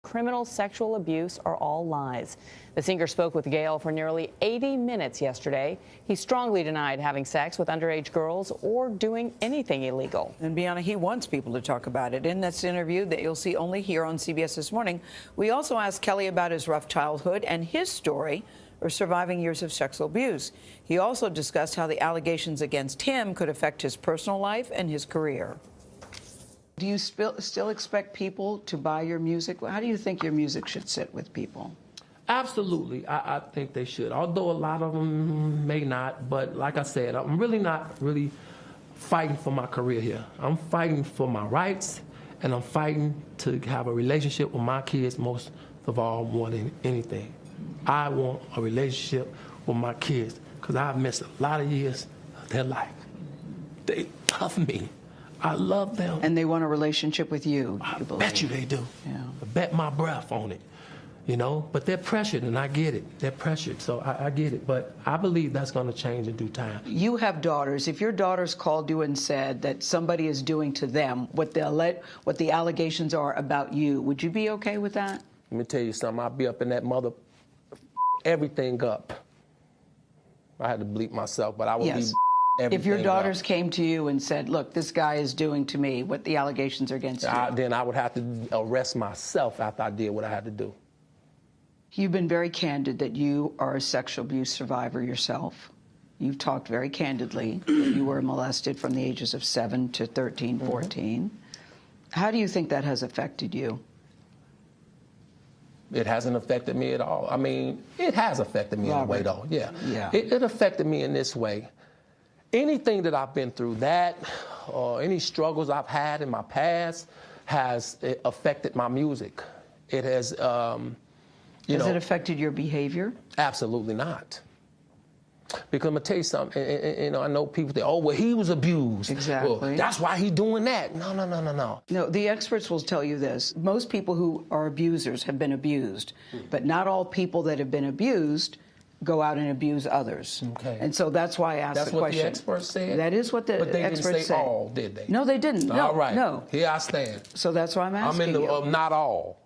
criminal sexual abuse are all lies. The singer spoke with Gayle for nearly 80 minutes yesterday. He strongly denied having sex with underage girls or doing anything illegal. And Bianna, he wants people to talk about it. In this interview that you'll see only here on CBS This Morning, we also asked Kelly about his rough childhood and his story of surviving years of sexual abuse. He also discussed how the allegations against him could affect his personal life and his career. Do you still expect people to buy your music? How do you think your music should sit with people? Absolutely, I think they should. Although a lot of them may not, but like I said, I'm really not fighting for my career here. I'm fighting for my rights, and I'm fighting to have a relationship with my kids most of all, more than anything. I want a relationship with my kids because I've missed a lot of years of their life. They love me. I love them. And they want a relationship with you, I believe? bet you they do. Yeah. I bet my breath on it, you know? But they're pressured, and I get it. They're pressured, so I get it. But I believe that's going to change in due time. You have daughters. If your daughters called you and said that somebody is doing to them what the allegations are about you, would you be okay with that? Let me tell you something. I'll be up in that mother, everything up. I had to bleep myself, but I would be everything if your daughters up. Came to you and said, look, this guy is doing to me what the allegations are against you. Then I would have to arrest myself after I did what I had to do. You've been very candid that you are a sexual abuse survivor yourself. You've talked very candidly that you were molested from the ages of 7 to 13, 14. How do you think that has affected you? It hasn't affected me at all. I mean, it has affected me in a way, though. Yeah. It affected me in this way. Anything that I've been through, that or any struggles I've had in my past has affected my music. It has, Has it affected your behavior? Absolutely not. Because I'm going to tell you something, I know people think, oh, well, he was abused. Exactly. Well, that's why he's doing that. No. No, the experts will tell you this. Most people who are abusers have been abused, but not all people that have been abused go out and abuse others. Okay. And so that's why I asked the question. That's what the experts said? That is what the experts said. But they didn't say all, did they? No, they didn't. No, all right. No. Here I stand. So that's why I'm asking you. I'm in the not all.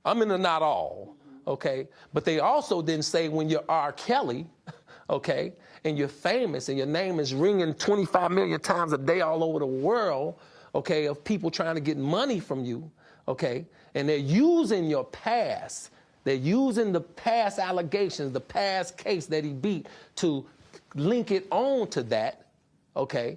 I'm in the not all, okay? But they also didn't say when you're R. Kelly, okay, and you're famous and your name is ringing 25 million times a day all over the world, okay, of people trying to get money from you, okay, and they're using your past. They're using the past allegations, the past case that he beat to link it on to that, okay?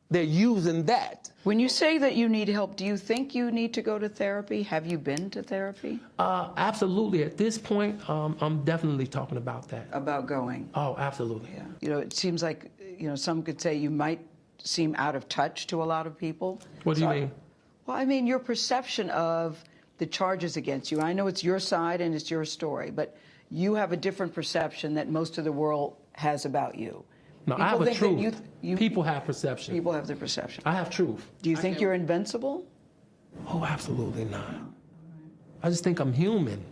They're using that. When you say that you need help, do you think you need to go to therapy? Have you been to therapy? Absolutely. At this point, I'm definitely talking about that. About going? Oh, absolutely. Yeah. It seems like, some could say you might seem out of touch to a lot of people. What do you mean? Well, I mean, your perception of the charges against you. I know it's your side and it's your story, but you have a different perception that most of the world has about you. No, I have a truth. People have perception. People have their perception. I have truth. Do you think you're invincible? Oh, absolutely not. I just think I'm human.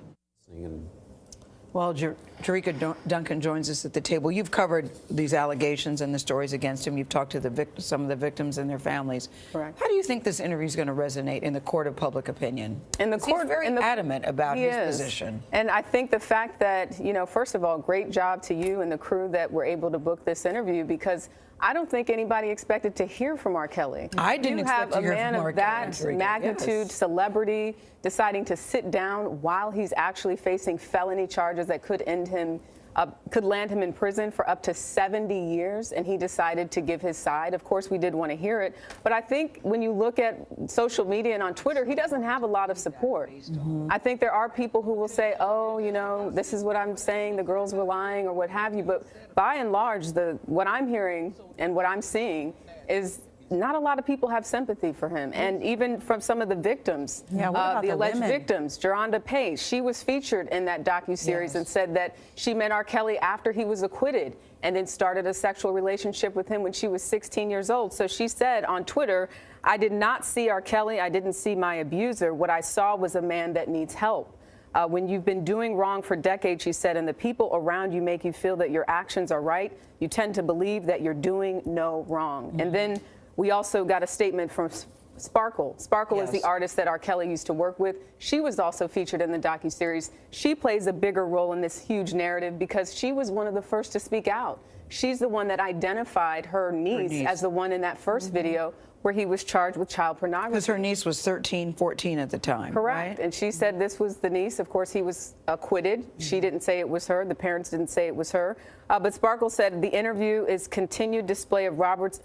Well, Jericka Duncan joins us at the table. You've covered these allegations and the stories against him. You've talked to some of the victims and their families. Correct. How do you think this interview is going to resonate in the court of public opinion? In the court, he's very adamant about his position. And I think the fact that, first of all, great job to you and the crew that were able to book this interview, because I don't think anybody expected to hear from R. Kelly. I didn't expect to hear from R. Kelly. You have a man of that magnitude, celebrity, deciding to sit down while he's actually facing felony charges that could land him in prison for up to 70 years, and he decided to give his side. Of course, we did want to hear it, but I think when you look at social media and on Twitter, he doesn't have a lot of support. I think there are people who will say, oh, this is what I'm saying, the girls were lying or what have you, but by and large, what I'm hearing and what I'm seeing is not a lot of people have sympathy for him. And even from some of the victims, the alleged victims, Jerhonda Pace, she was featured in that docuseries and said that she met R. Kelly after he was acquitted and then started a sexual relationship with him when she was 16 years old. So she said on Twitter, I did not see R. Kelly, I didn't see my abuser. What I saw was a man that needs help. When you've been doing wrong for decades, she said, and the people around you make you feel that your actions are right, you tend to believe that you're doing no wrong. And then we also got a statement from Sparkle. Sparkle is Yes. the artist that R. Kelly used to work with. She was also featured in the docuseries. She plays a bigger role in this huge narrative because she was one of the first to speak out. She's the one that identified her niece as the one in that first video where he was charged with child pornography. Because her niece was 13, 14 at the time. Correct. Right? And she said this was the niece. Of course, he was acquitted. She didn't say it was her. The parents didn't say it was her. But Sparkle said the interview is continued display of Robert's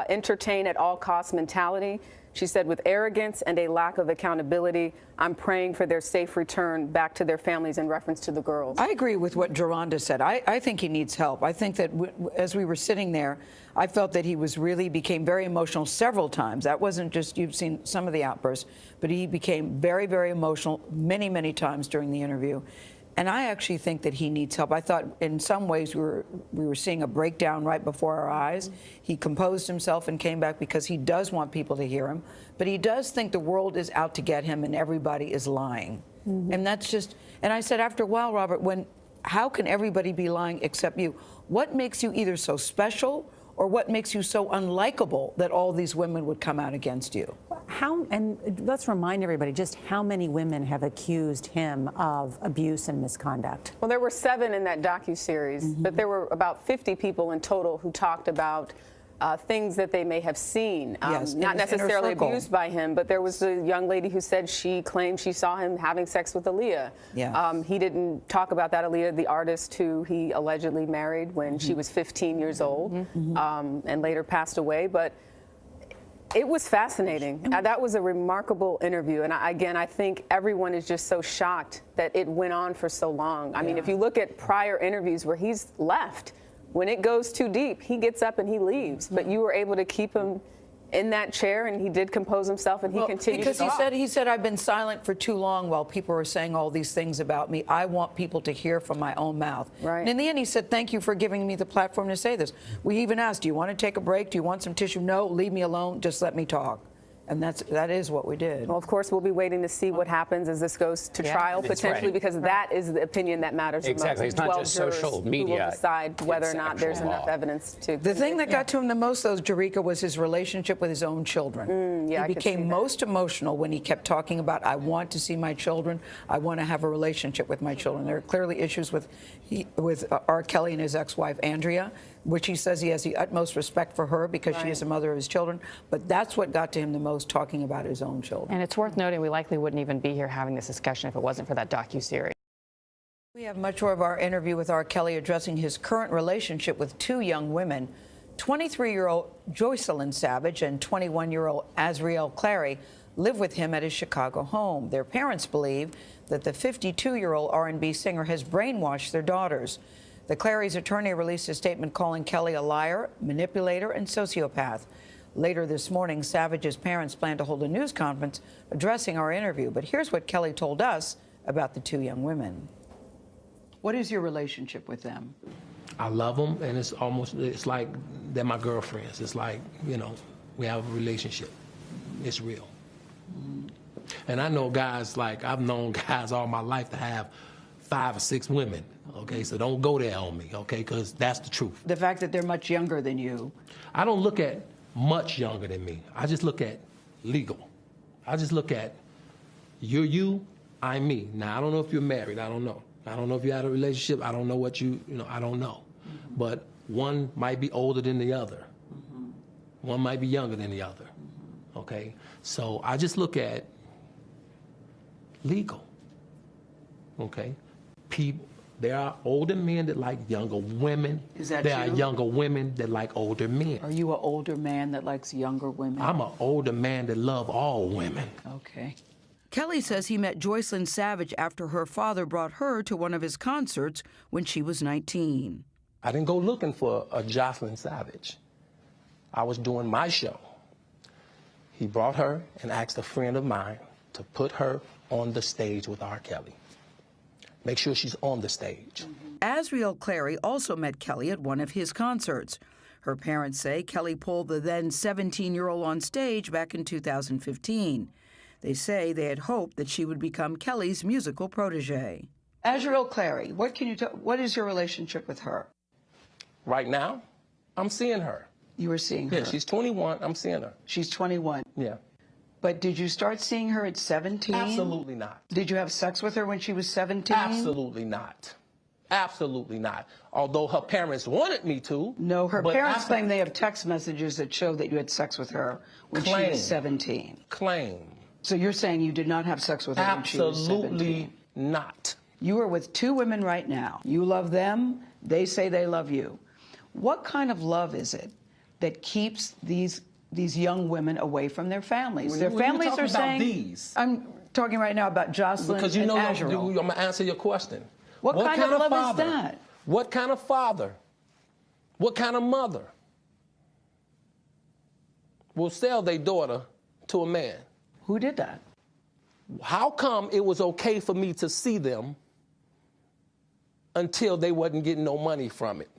entertain at all costs mentality. She said, with arrogance and a lack of accountability, I'm praying for their safe return back to their families in reference to the girls. I agree with what Geronda said. I think he needs help. I think that as we were sitting there, I felt that he became very emotional several times. That wasn't just, you've seen some of the outbursts, but he became very, very emotional many, many times during the interview. And I actually think that he needs help. I thought in some ways we were seeing a breakdown right before our eyes. He composed himself and came back because he does want people to hear him. But he does think the world is out to get him and everybody is lying. And that's just, and I said after a while, Robert, how can everybody be lying except you? What makes you either so special or what makes you so unlikable that all these women would come out against you? And let's remind everybody just how many women have accused him of abuse and misconduct. Well, there were 7 in that docuseries, but there were about 50 people in total who talked about things that they may have seen, Yes, not in his inner necessarily circle. abused by him, but there was a young lady who said she claimed she saw him having sex with Aaliyah. Yes. He didn't talk about that. Aaliyah, the artist who he allegedly married when she was 15 years old, and later passed away. But it was fascinating. That was a remarkable interview. And I think everyone is just so shocked that it went on for so long. I mean, if you look at prior interviews where he's left, when it goes too deep, he gets up and he leaves. But you were able to keep him in that chair, and he did compose himself, and he continued because to talk. he said, I've been silent for too long while people are saying all these things about me. I want people to hear from my own mouth. Right. And in the end, he said, thank you for giving me the platform to say this. We even asked, do you want to take a break? Do you want some tissue? No, leave me alone. Just let me talk. And that is what we did. Well, of course, we'll be waiting to see what happens as this goes to trial, That's potentially, right. because that is the opinion that matters Exactly. the most. It's not 12 just jurors social who media. will decide whether or It's not there's actual enough law. evidence to. The thing that got to him the most, though, Jerika, was his relationship with his own children. yeah, I he could see became that. most emotional when he kept talking about, I want to see my children. I want to have a relationship with my children. There are clearly issues with R. Kelly and his ex-wife, Andrea, which he says he has the utmost respect for her because she is the mother of his children. But that's what got to him the most, talking about his own children. And it's worth noting we likely wouldn't even be here having this discussion if it wasn't for that docuseries. We have much more of our interview with R. Kelly addressing his current relationship with 2 young women. 23-year-old Joycelyn Savage and 21-year-old Azriel Clary live with him at his Chicago home. Their parents believe that the 52-year-old R&B singer has brainwashed their daughters. The Clarys' attorney released a statement calling Kelly a liar, manipulator, and sociopath. Later this morning, Savage's parents plan to hold a news conference addressing our interview. But here's what Kelly told us about the 2 young women. What is your relationship with them? I love them, and it's like they're my girlfriends. It's like, we have a relationship. It's real. And I know guys, I've known guys all my life to have 5 or 6 women, okay? So don't go there on me, okay? Because that's the truth. The fact that they're much younger than you. I don't look at much younger than me. I just look at legal. I just look at you're you, I'm me. Now, I don't know if you're married. I don't know. I don't know if you had a relationship. I don't know what I don't know. But one might be older than the other. One might be younger than the other, okay? So I just look at legal, okay? People, there are older men that like younger women. Is that there you? are younger women that like older men. Are you an older man that likes younger women? I'm an older man that love all women. Okay. Kelly says he met Joycelyn Savage after her father brought her to one of his concerts when she was 19. I didn't go looking for a Jocelyn Savage. I was doing my show. He brought her and asked a friend of mine to put her on the stage with R. Kelly. Make sure she's on the stage. Azriel Clary also met Kelly at one of his concerts. Her parents say Kelly pulled the then 17-year-old on stage back in 2015. They say they had hoped that she would become Kelly's musical protege. Azriel Clary, what is your relationship with her? Right now, I'm seeing her. You were seeing her. Yeah, she's 21. I'm seeing her. She's 21. Yeah. But did you start seeing her at 17? Absolutely not. Did you have sex with her when she was 17? Absolutely not. Absolutely not. Although her parents wanted me to. No, her but parents claim they have text messages that show that you had sex with her when she was 17. Claim. So you're saying you did not have sex with her when she was 17? Absolutely not. You are with two women right now. You love them. They say they love you. What kind of love is it that keeps these young women away from their families? Their families are saying. These? I'm talking right now about Jocelyn Because you and know, I'm Azrael. going to answer your question. What kind of love father, is that? What kind of father? What kind of mother will sell their daughter to a man? Who did that? How come it was okay for me to see them until they wasn't getting no money from it?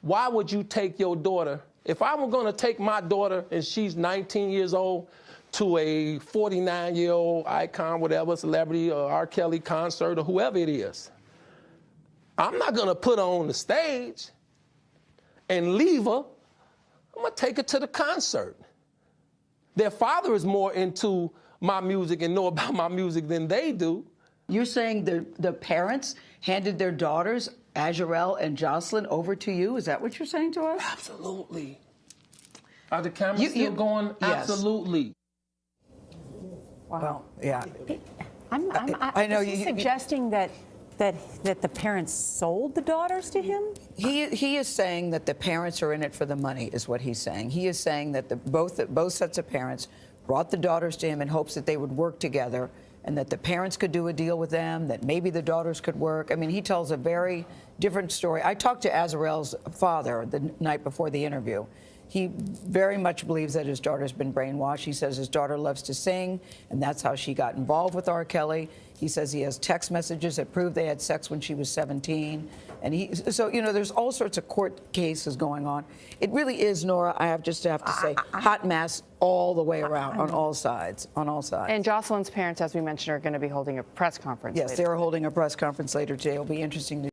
Why would you take your daughter? If I were going to take my daughter and she's 19 years old to a 49-year-old icon, whatever, celebrity, or R. Kelly concert, or whoever it is, I'm not going to put her on the stage and leave her. I'm going to take her to the concert. Their father is more into my music and know about my music than they do. You're saying the parents handed their daughters, Azrael and Jocelyn, over to you? Is that what you're saying to us? Absolutely. Are the cameras still going? Yes. Absolutely. Well, yeah. I know you suggesting that the parents sold the daughters to him. He is saying that the parents are in it for the money, is what he's saying. He is saying that both sets of parents brought the daughters to him in hopes that they would work together, and that the parents could do a deal with them, that maybe the daughters could work. I mean, he tells a very different story. I talked to Azrael's father the night before the interview. He very much believes that his daughter's been brainwashed. He says his daughter loves to sing, and that's how she got involved with R. Kelly. He says he has text messages that prove they had sex when she was 17. And so, you know, there's all sorts of court cases going on. It really is, Nora, I have to say, hot mess all the way around, on all sides, And Jocelyn's parents, as we mentioned, are going to be holding a press conference Yes, later. they're holding a press conference later today. It'll be interesting to